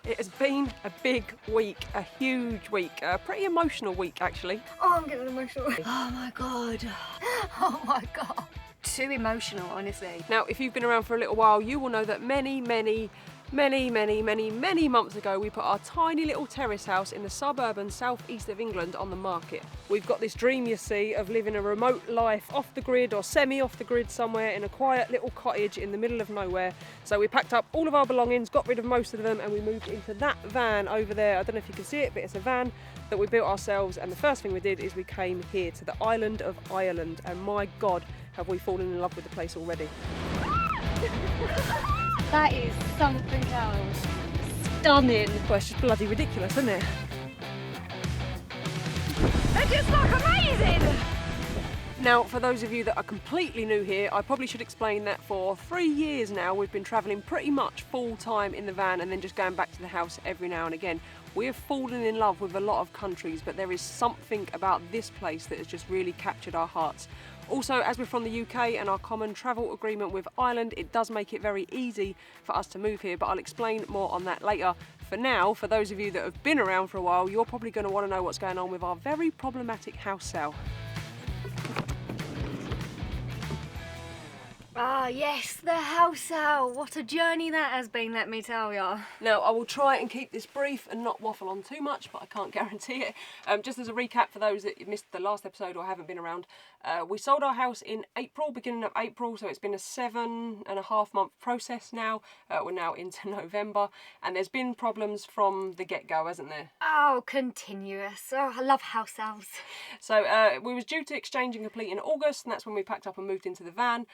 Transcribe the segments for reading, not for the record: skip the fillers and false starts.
It has been a big week, a huge week, a pretty emotional week actually. Oh, I'm getting emotional. Oh my God. Oh my God. Too emotional, honestly. Now, if you've been around for a little while, you will know that many months ago, we put our tiny little terrace house in the suburban southeast of England on the market. We've got this dream, you see, of living a remote life off the grid or semi off the grid somewhere in a quiet little cottage in the middle of nowhere. So we packed up all of our belongings, got rid of most of them, and we moved into that van over there. I don't know if you can see it, but it's a van that we built ourselves. And the first thing we did is we came here to the island of Ireland, and my God, have we fallen in love with the place already. That is something else. Stunning. Well, it's just bloody ridiculous, isn't it? It just looks amazing! Now, for those of you that are completely new here, I probably should explain that for 3 years now, we've been travelling pretty much full time in the van and then just going back to the house every now and again. We have fallen in love with a lot of countries, but there is something about this place that has just really captured our hearts. Also, as we're from the UK and our common travel agreement with Ireland, it does make it very easy for us to move here, but I'll explain more on that later. For now, for those of you that have been around for a while, you're probably going to want to know what's going on with our very problematic house sale. Ah, yes, the house sale. What a journey that has been, let me tell ya. Now, I will try and keep this brief and not waffle on too much, but I can't guarantee it. Just as a recap for those that missed the last episode or haven't been around, we sold our house in April, beginning of April, so it's been a 7.5 month process now. We're now into November, and there's been problems from the get-go, hasn't there? Oh, continuous. Oh, I love house sales. So we was due to exchange and complete in August, and that's when we packed up and moved into the van.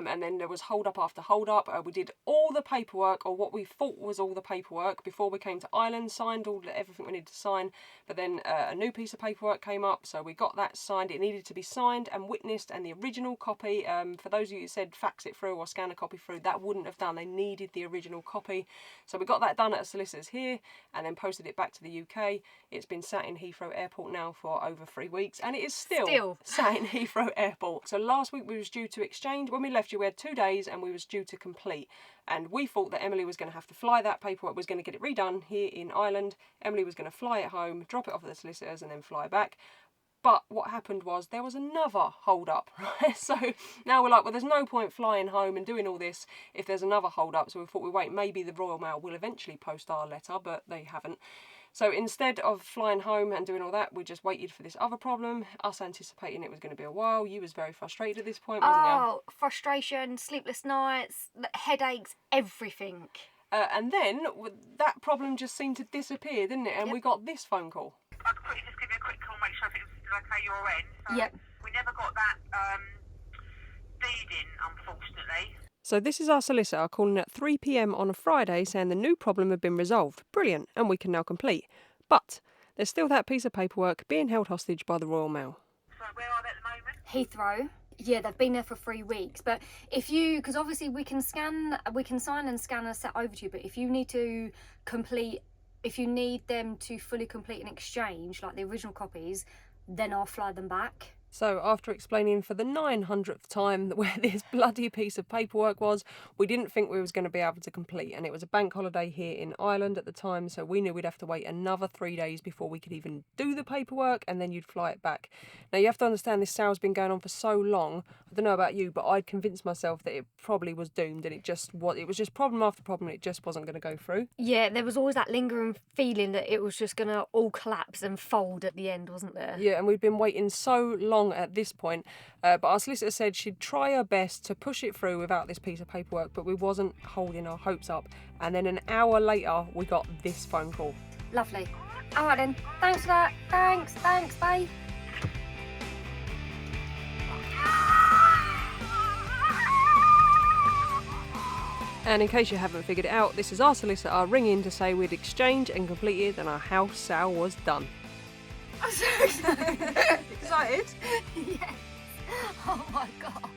And then there was hold up after hold up. We did all the paperwork, or what we thought was all the paperwork, before we came to Ireland, signed everything we needed to sign. But then a new piece of paperwork came up, so we got that signed. It needed to be signed and witnessed, and the original copy, for those of you who said fax it through or scan a copy through, that wouldn't have done. They needed the original copy. So we got that done at a solicitor's here, and then posted it back to the UK. It's been sat in Heathrow Airport now for over 3 weeks, and it is still sat in Heathrow Airport. So last week we was due to exchange. When we left you, we had 2 days and we was due to complete, and we thought that Emily was going to have to fly that paperwork, was going to get it redone here in Ireland. Emily was going to fly it home, drop it off at the solicitors, and then fly back. But what happened was there was another hold up, right? So now we're like, well, there's no point flying home and doing all this if there's another hold up. So we thought, wait, maybe the Royal Mail will eventually post our letter, but they haven't. So instead of flying home and doing all that, we just waited for this other problem, us anticipating it was going to be a while. You was very frustrated at this point, wasn't you? Oh, frustration, sleepless nights, headaches, everything. And then that problem just seemed to disappear, didn't it? And Yep. We got this phone call. I could quickly just give you a quick call, make sure everything's still okay your end. So Yep. we never got that deed in, unfortunately. So this is our solicitor calling at 3 p.m. on a Friday saying the new problem had been resolved. Brilliant, and we can now complete. But there's still that piece of paperwork being held hostage by the Royal Mail. So where are they at the moment? Heathrow. Yeah, they've been there for 3 weeks. But if you, because obviously we can sign and scan and set over to you. But if you need to complete, if you need them to fully complete an exchange, like the original copies, then I'll fly them back. So after explaining for the 900th time where this bloody piece of paperwork was, we didn't think we was going to be able to complete. And it was a bank holiday here in Ireland at the time, so we knew we'd have to wait another 3 days before we could even do the paperwork, and then you'd fly it back. Now you have to understand this sale's been going on for so long. I don't know about you, but I'd convinced myself that it probably was doomed, and it was just problem after problem, and it just wasn't going to go through. Yeah, there was always that lingering feeling that it was just going to all collapse and fold at the end, wasn't there? Yeah, and we've been waiting so long at this point, but our solicitor said she'd try her best to push it through without this piece of paperwork, but we wasn't holding our hopes up. And then an hour later, we got this phone call. Lovely. All right then. Thanks for that. Thanks, bye. And in case you haven't figured it out, this is our solicitor ringing to say we'd exchanged and completed and our house sale was done. I'm so excited. Excited? Yes. Oh my God.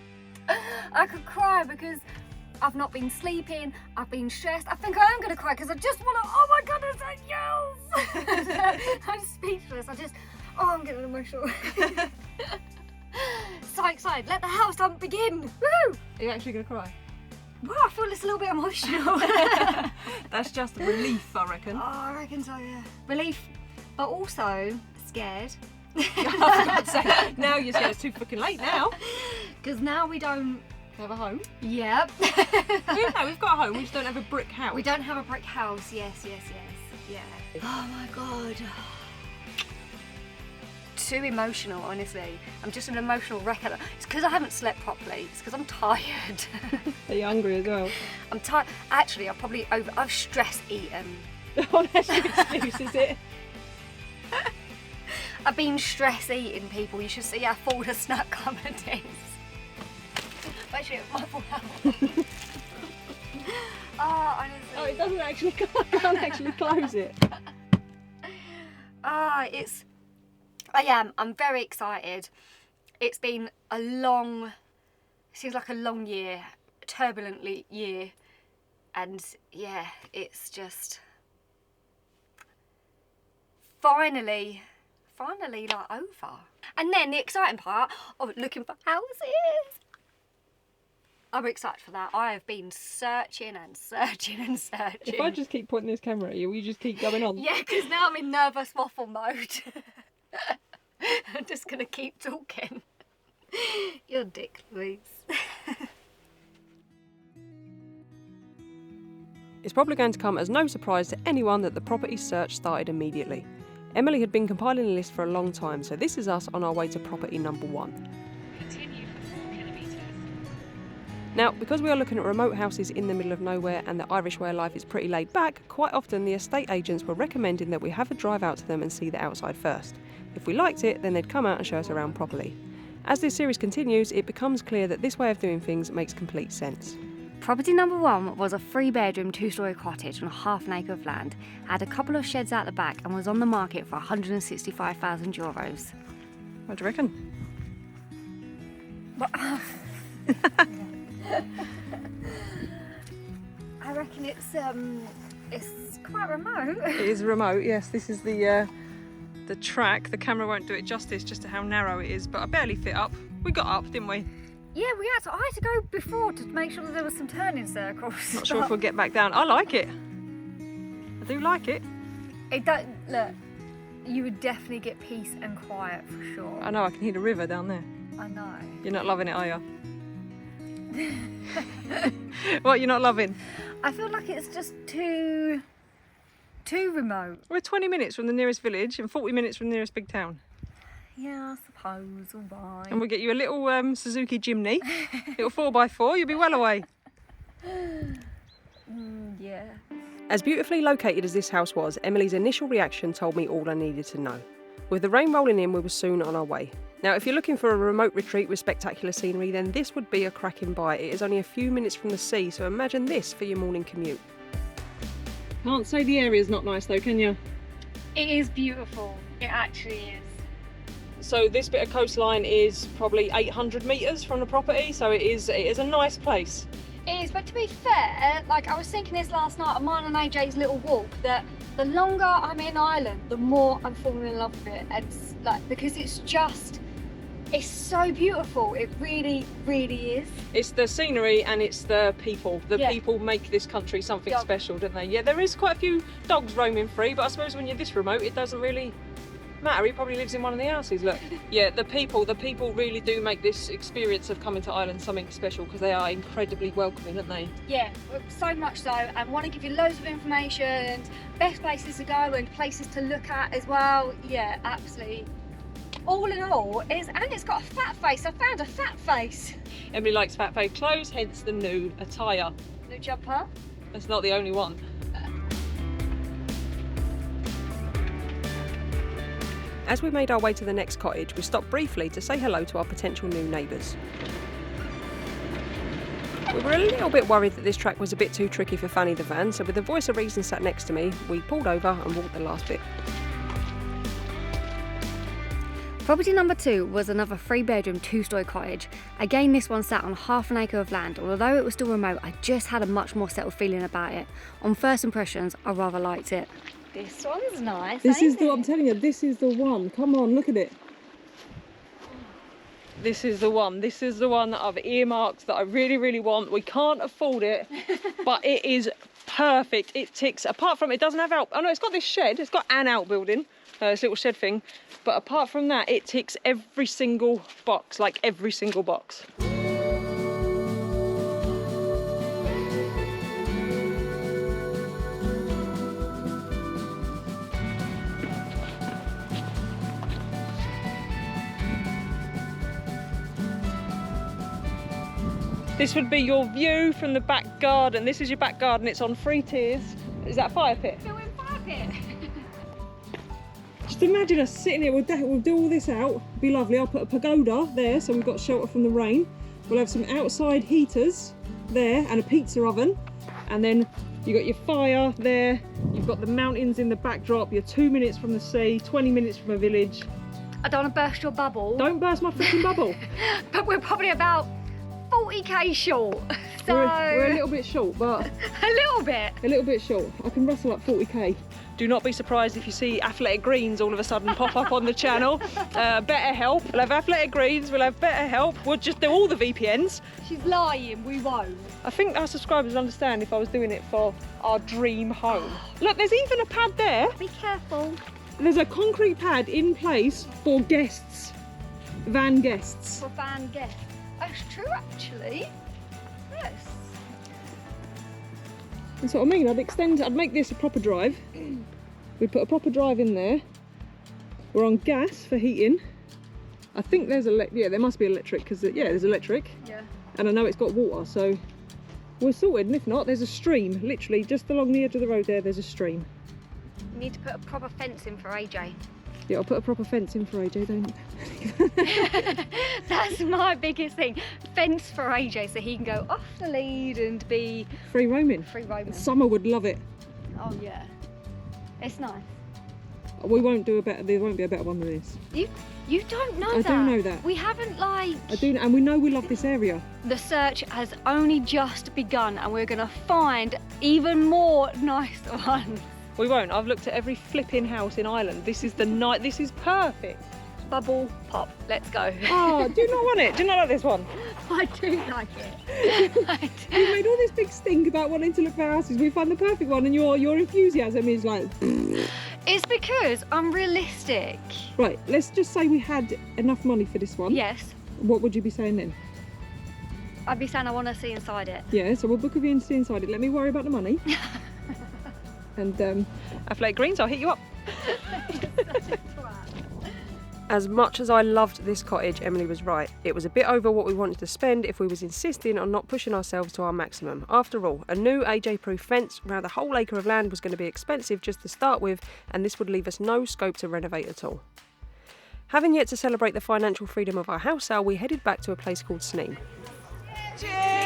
I could cry because I've not been sleeping, I've been stressed. I think I am going to cry because I just want to, oh my goodness, yes! I'm speechless. I'm getting emotional. So excited. Let the house hunt begin. Woo! Are you actually going to cry? Well, I feel it's a little bit emotional. That's just relief, I reckon. Oh, I reckon so, yeah. Relief, but also scared. For God's sake, now you're scared. It's too fucking late now. Because now we don't Have a home. Yep. We've got a home, we just don't have a brick house. We don't have a brick house, yes. Yeah. Oh my God. Too emotional, honestly. I'm just an emotional wreck. It's because I haven't slept properly. It's because I'm tired. Are you hungry as well? I'm tired. Actually, I've stress eaten. Oh, that's your excuse, is it? I've been stress eating, people. You should see how full the snack cupboard is. Actually, it's my fault. Oh, honestly. Oh, it doesn't actually, I can't actually close it. I'm very excited. It's been seems like a long year, turbulent year. And yeah, it's just finally like over. And then the exciting part of looking for houses. I'm excited for that. I have been searching and searching and searching. If I just keep pointing this camera at you, will you just keep going on? Yeah, because now I'm in nervous waffle mode. I'm just going to keep talking. You're a dick, Louise. It's probably going to come as no surprise to anyone that the property search started immediately. Emily had been compiling a list for a long time, so this is us on our way to property number 1. Continue for 4 kilometres. Now, because we are looking at remote houses in the middle of nowhere and the Irish way of life is pretty laid back, quite often the estate agents were recommending that we have a drive out to them and see the outside first. If we liked it, then they'd come out and show us around properly. As this series continues, it becomes clear that this way of doing things makes complete sense. Property number 1 was a 3-bedroom, 2-storey cottage on half an acre of land, had a couple of sheds out the back and was on the market for €165,000. What do you reckon? I reckon it's quite remote. It is remote, yes. This is the track. The camera won't do it justice just to how narrow it is, but I barely fit up. We got up, didn't we? Yeah, I had to go before to make sure that there was some turning circles. Not sure if we'll get back down. I like it. I do like it. Look, you would definitely get peace and quiet for sure. I know, I can hear the river down there. I know. You're not loving it, are you? What, you're not loving? I feel like it's just too remote. We're 20 minutes from the nearest village and 40 minutes from the nearest big town. Yeah, I suppose, all right. And we'll get you a little Suzuki Jimny, little 4x4, you'll be well away. Yeah. As beautifully located as this house was, Emily's initial reaction told me all I needed to know. With the rain rolling in, we were soon on our way. Now, if you're looking for a remote retreat with spectacular scenery, then this would be a cracking buy. It is only a few minutes from the sea, so imagine this for your morning commute. Can't say the area's not nice though, can you? It is beautiful. It actually is. So this bit of coastline is probably 800 metres from the property, so it is a nice place. It is, but to be fair, like I was thinking this last night on mine and AJ's little walk, that the longer I'm in Ireland, the more I'm falling in love with it. And because it's so beautiful. It really, really is. It's the scenery and it's the people. The people make this country something special, don't they? Yeah, there is quite a few dogs roaming free, but I suppose when you're this remote, it doesn't really matter. He probably lives in one of the houses. Look, yeah, the people really do make this experience of coming to Ireland something special because they are incredibly welcoming, aren't they? Yeah, so much so. And want to give you loads of information, best places to go and places to look at as well. Yeah, absolutely. All in all, it's got a fat face. I found a fat face. Emily likes fat face clothes, hence the nude attire. New jumper. That's not the only one. As we made our way to the next cottage, we stopped briefly to say hello to our potential new neighbours. We were a little bit worried that this track was a bit too tricky for Fanny the van, so with the voice of reason sat next to me, we pulled over and walked the last bit. Property number 2 was another 3-bedroom, 2-storey cottage. Again, this one sat on half an acre of land, and although it was still remote, I just had a much more settled feeling about it. On first impressions, I rather liked it. This one's nice. I'm telling you, this is the one. Come on, look at it. This is the one. This is the one that I've earmarked that I really, really want. We can't afford it, but it is perfect. It ticks, apart from, it doesn't have out, oh no, it's got this shed. It's got an outbuilding, this little shed thing. But apart from that, it ticks every single box, like every single box. This would be your view from the back garden. This is your back garden. It's on 3 tiers. Is that a fire pit? Still in fire pit. Just imagine us sitting here. We'll do all this out. It'll be lovely. I'll put a pagoda there so we've got shelter from the rain. We'll have some outside heaters there and a pizza oven. And then you've got your fire there. You've got the mountains in the backdrop. You're 2 minutes from the sea, 20 minutes from a village. I don't want to burst your bubble. Don't burst my freaking bubble. But we're probably about 40k short. So We're a little bit short, but a little bit. a little bit short. I can rustle up 40k. Do not be surprised if you see Athletic Greens all of a sudden pop up on the channel. Better help. We'll have Athletic Greens, we'll have Better Help. We'll just do all the VPNs. She's lying, we won't. I think our subscribers understand if I was doing it for our dream home. Look, there's even a pad there. Be careful. There's a concrete pad in place for guests. Van guests. For fan guests. That's true, actually. Yes. That's what I mean. I'd make this a proper drive. We'd put a proper drive in there. We're on gas for heating. I think there's there must be electric because there's electric. Yeah. And I know it's got water, so we're sorted. And if not, there's a stream. Literally, just along the edge of the road there's a stream. You need to put a proper fence in for AJ. Yeah, I'll put a proper fence in for AJ, don't That's my biggest thing. Fence for AJ so he can go off the lead and be free roaming. free roaming. Summer would love it. Oh yeah. It's nice. We won't do there won't be a better one than this. You don't know I that. do know that. We haven't I do, and we know we love this area. The search has only just begun and we're gonna find even more nice ones. We won't. I've looked at every flipping house in Ireland. This is the night. This is perfect. Bubble pop. Let's go. Oh, do you not want it? Do you not like this one? I do like it. I do. You made all this big stink about wanting to look for houses. We find the perfect one, and your enthusiasm is like. It's because I'm realistic. Right. Let's just say we had enough money for this one. Yes. What would you be saying then? I'd be saying I want to see inside it. Yeah. So we'll book a view and see inside it. Let me worry about the money. And Athletic Greens, I'll hit you up. As much as I loved this cottage, Emily was right. It was a bit over what we wanted to spend if we was insisting on not pushing ourselves to our maximum. After all, a new AJ-proof fence around a whole acre of land was going to be expensive just to start with, and this would leave us no scope to renovate at all. Having yet to celebrate the financial freedom of our house sale, we headed back to a place called Sneem. Cheers!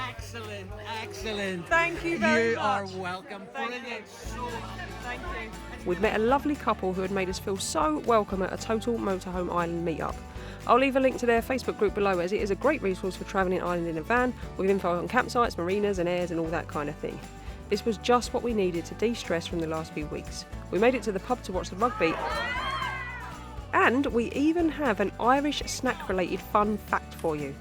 Excellent, excellent. Thank you very You are much. welcome. Brilliant. Thank you. We'd met a lovely couple who had made us feel so welcome at a Total Motorhome Island meetup. I'll leave a link to their Facebook group below, as it is a great resource for travelling Ireland in a van, with info on campsites, marinas and airs and all that kind of thing. This was just what we needed to de-stress from the last few weeks. We made it to the pub to watch the rugby, and we even have an Irish snack-related fun fact for you.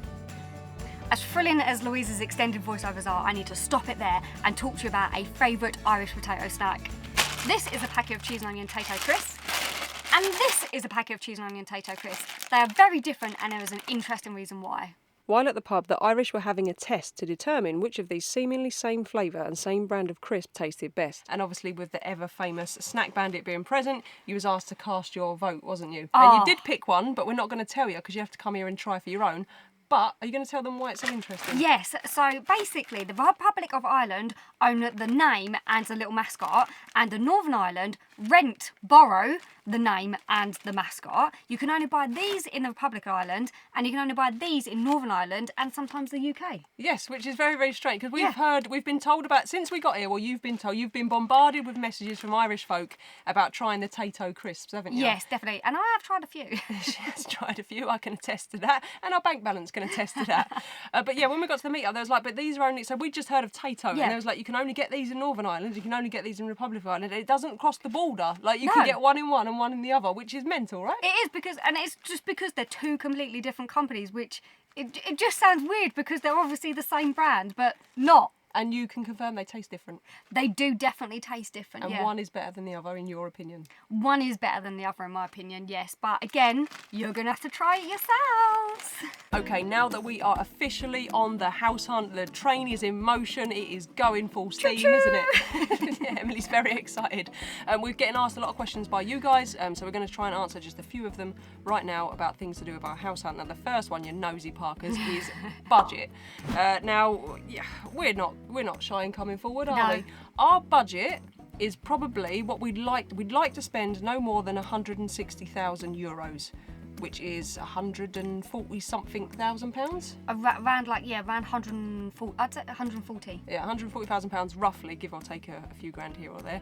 As thrilling as Louise's extended voiceovers are, I need to stop it there and talk to you about a favourite Irish potato snack. This is a packet of cheese and onion tato crisps, and this is a packet of cheese and onion tato crisps. They are very different, and there is an interesting reason why. While at the pub, the Irish were having a test to determine which of these seemingly same flavour and same brand of crisp tasted best. And obviously with the ever famous Snack Bandit being present, you was asked to cast your vote, wasn't you? Oh. And you did pick one, but we're not going to tell you because you have to come here and try for your own. But are you going to tell them why it's so interesting? Yes, so basically the Republic of Ireland own the name and the little mascot, and the Northern Ireland borrow the name and the mascot. You can only buy these in the Republic of Ireland, and you can only buy these in Northern Ireland and sometimes the UK. Yes, which is very, very strange because we've been told about, since we got here, well, you've been bombarded with messages from Irish folk about trying the Tato crisps, haven't you? Yes, definitely, and I have tried a few. She has tried a few, I can attest to that, and our bank balance can can attest to that. But yeah, when we got to the meetup, there was like, but these are only, so we just heard of Tato, and there was like, you can only get these in Northern Ireland, you can only get these in Republic of Ireland. It doesn't cross the border. Like, you can get one in one and one in the other, which is mental, right? It is, because, and it's just because they're two completely different companies, which it just sounds weird because they're obviously the same brand, but not. And you can confirm they taste different. They do definitely taste different, And one is better than the other, in your opinion. One is better than the other, in my opinion, yes. But again, you're going to have to try it yourselves. Okay, now that we are officially on the house hunt, the train is in motion, it is going full steam, isn't it? Yeah, Emily's very excited. We're getting asked a lot of questions by you guys, so we're going to try and answer just a few of them right now about things to do with our house hunt. Now, the first one, you nosy Parkers, is budget. Now, yeah, we're not shy in coming forward, are we? Our budget is probably what we'd like to spend no more than 160,000 euros, which is 140 something thousand pounds. Around 140. I'd say 140. Yeah, 140,000 pounds roughly, give or take a few grand here or there,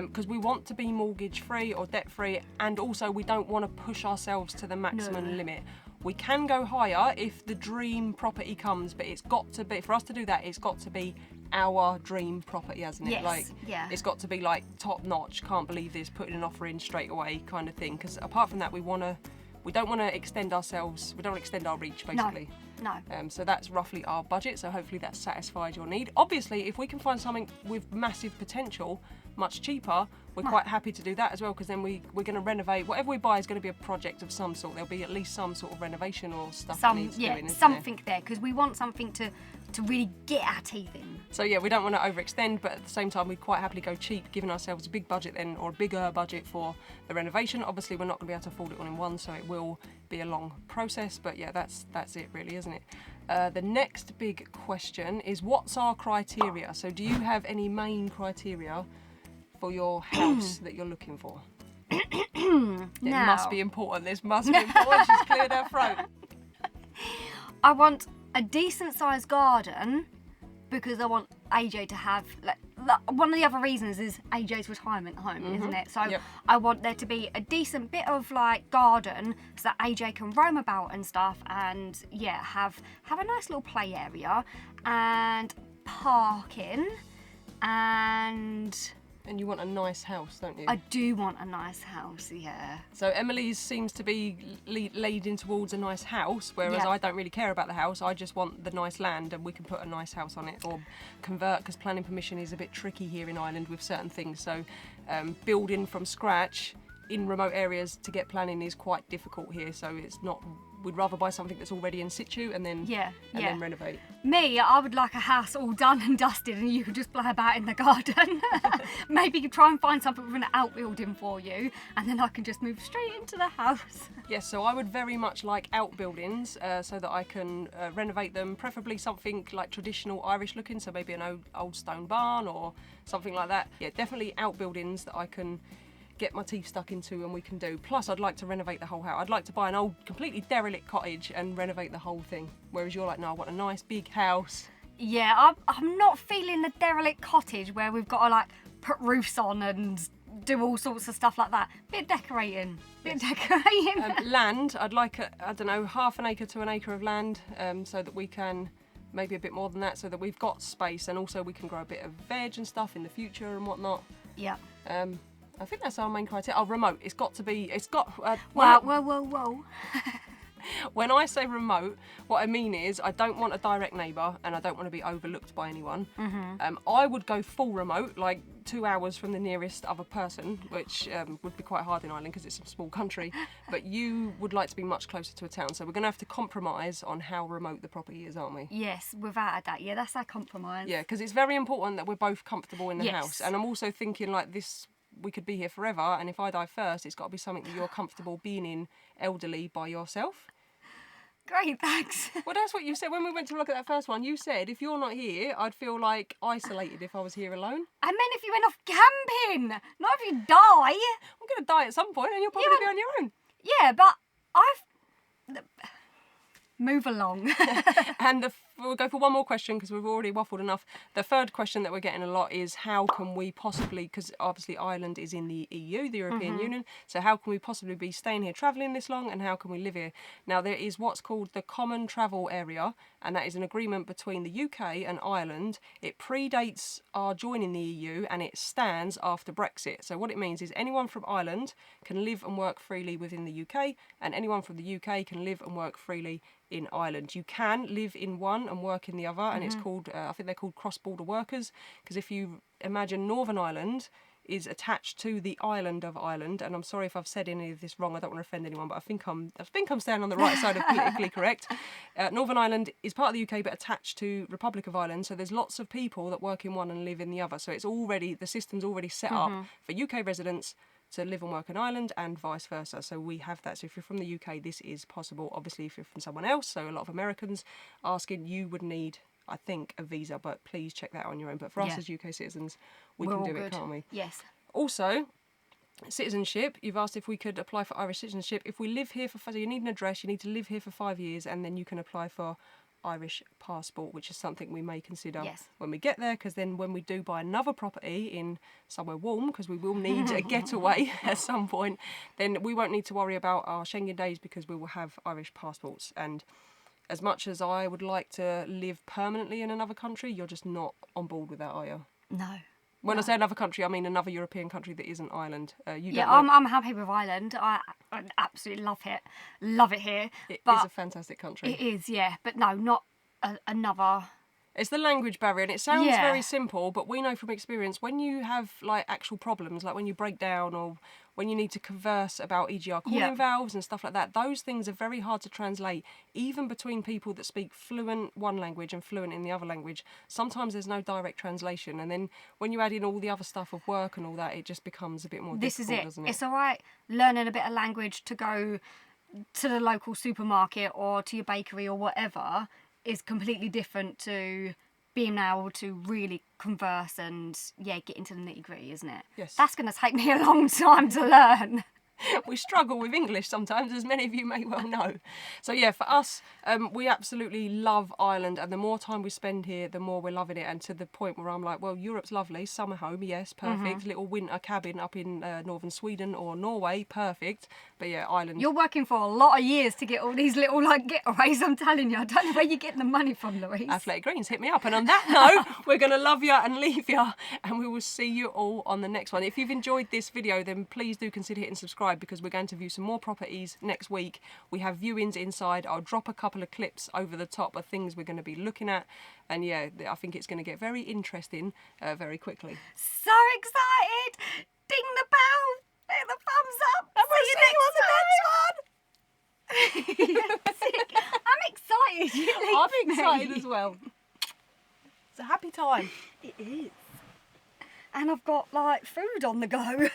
because we want to be mortgage free or debt free, and also we don't want to push ourselves to the maximum limit. We can go higher if the dream property comes, but it's got to be, for us to do that, it's got to be our dream property, hasn't it? Yes, like, yeah. It's got to be like top notch, can't believe this, putting an offer in straight away kind of thing. Because apart from that, we don't want to extend ourselves, we don't want to extend our reach, basically. No. So that's roughly our budget, so hopefully that satisfies your need. Obviously, if we can find something with massive potential, much cheaper, we're quite happy to do that as well, because then we're going to renovate. Whatever we buy is going to be a project of some sort. There'll be at least some sort of renovation or stuff that needs doing, isn't something there, because we want something to really get our teeth in. So yeah, we don't want to overextend, but at the same time, we'd quite happily go cheap, giving ourselves a big budget then, or a bigger budget for the renovation. Obviously, we're not going to be able to afford it all in one, so it will be a long process. But yeah, that's it really, isn't it? The next big question is, what's our criteria? So do you have any main criteria for your house that you're looking for? It must be important. This must be important. She's cleared her throat. I want a decent sized garden, because I want AJ to have, one of the other reasons is AJ's retirement home, isn't it? So I want there to be a decent bit of garden so that AJ can roam about and stuff, and yeah, have a nice little play area and parking, And you want a nice house, don't you? I do want a nice house, yeah. So Emily's seems to be leading towards a nice house, whereas I don't really care about the house. I just want the nice land, and we can put a nice house on it or convert, because planning permission is a bit tricky here in Ireland with certain things. So building from scratch in remote areas to get planning is quite difficult here. So it's not. We'd rather buy something that's already in situ and then then renovate. Me, I would like a house all done and dusted, and you could just play about in the garden. Maybe you try and find something with an outbuilding for you, and then I can just move straight into the house. Yes, so I would very much like outbuildings so that I can renovate them, preferably something like traditional Irish looking, so maybe an old stone barn or something like that. Yeah, definitely outbuildings that I can get my teeth stuck into and we can do. Plus, I'd like to renovate the whole house. I'd like to buy an old, completely derelict cottage and renovate the whole thing. Whereas you're like, no, I want a nice big house. Yeah, I'm not feeling the derelict cottage where we've got to put roofs on and do all sorts of stuff like that. Bit decorating. Land, I'd like, half an acre to an acre of land, so that we can, maybe a bit more than that, so that we've got space, and also we can grow a bit of veg and stuff in the future and whatnot. Yeah. I think that's our main criteria. Oh, remote. It's got. Whoa. When I say remote, what I mean is I don't want a direct neighbour and I don't want to be overlooked by anyone. I would go full remote, like 2 hours from the nearest other person, which would be quite hard in Ireland because it's a small country. But you would like to be much closer to a town, so we're going to have to compromise on how remote the property is, aren't we? Yes, without a doubt. Yeah, that's our compromise. Yeah, because it's very important that we're both comfortable in the house. And I'm also thinking this. We could be here forever, and if I die first, it's got to be something that you're comfortable being in, elderly, by yourself. Great, thanks. Well, that's what you said when we went to look at that first one. You said if you're not here, I'd feel isolated if I was here alone. I meant if you went off camping, not if you die. I'm going to die at some point, and you'll probably be on your own. Yeah, but move along. And the we'll go for one more question because we've already waffled enough. The third question that we're getting a lot is how can we possibly, because obviously Ireland is in the EU, the European Union, so how can we possibly be staying here travelling this long, and how can we live here? Now, there is what's called the Common Travel Area, and that is an agreement between the UK and Ireland. It predates our joining the EU and it stands after Brexit. So what it means is anyone from Ireland can live and work freely within the UK, and anyone from the UK can live and work freely in Ireland. You can live in one and work in the other, and it's called, I think they're called cross-border workers, because if you imagine Northern Ireland is attached to the island of Ireland, and I'm sorry if I've said any of this wrong, I don't want to offend anyone, but I think I'm standing on the right side of politically correct. Northern Ireland is part of the UK but attached to Republic of Ireland, so there's lots of people that work in one and live in the other, so it's already, the system's already set up for UK residents to live and work in Ireland and vice versa. So we have that. So if you're from the UK, this is possible. Obviously, if you're from someone else, so a lot of Americans asking, you would need, I think, a visa, but please check that on your own. But for us as UK citizens, we're can do it, can't we? Yes. Also, citizenship. You've asked if we could apply for Irish citizenship. If we live here so you need an address, you need to live here for 5 years, and then you can apply for Irish passport, which is something we may consider when we get there, because then when we do buy another property in somewhere warm, because we will need a getaway at some point, then we won't need to worry about our Schengen days because we will have Irish passports. And as much as I would like to live permanently in another country, you're just not on board with that, are you? No. When I say another country, I mean another European country that isn't Ireland. I'm happy with Ireland. I absolutely love it. Love it here. It is a fantastic country. It is, yeah. But no, not another... It's the language barrier, and it sounds very simple, but we know from experience when you have like actual problems, like when you break down or when you need to converse about EGR calling valves and stuff like that, those things are very hard to translate, even between people that speak fluent one language and fluent in the other language. Sometimes there's no direct translation, and then when you add in all the other stuff of work and all that, it just becomes a bit more difficult, doesn't it? It's all right learning a bit of language to go to the local supermarket or to your bakery or whatever is completely different to being able to really converse and get into the nitty gritty, isn't it? Yes. That's going to take me a long time to learn. We struggle with English sometimes, as many of you may well know. So yeah, for us, we absolutely love Ireland, and the more time we spend here, the more we're loving it, and to the point where I'm like, well, Europe's lovely, summer home, yes, perfect, little winter cabin up in northern Sweden or Norway, perfect, but yeah, Ireland. You're working for a lot of years to get all these little getaways, I'm telling you. I don't know where you're getting the money from, Louise. Athletic Greens, hit me up. And on that note, we're going to love you and leave you, and we will see you all on the next one. If you've enjoyed this video, then please do consider hitting subscribe, because we're going to view some more properties next week. We have viewings inside. I'll drop a couple of clips over the top of things we're going to be looking at, and yeah, I think it's going to get very interesting very quickly. So excited! Ding the bell, hit the thumbs up, and we'll see you on the next one. I'm excited. I'm excited as well. It's a happy time. It is. And I've got like food on the go.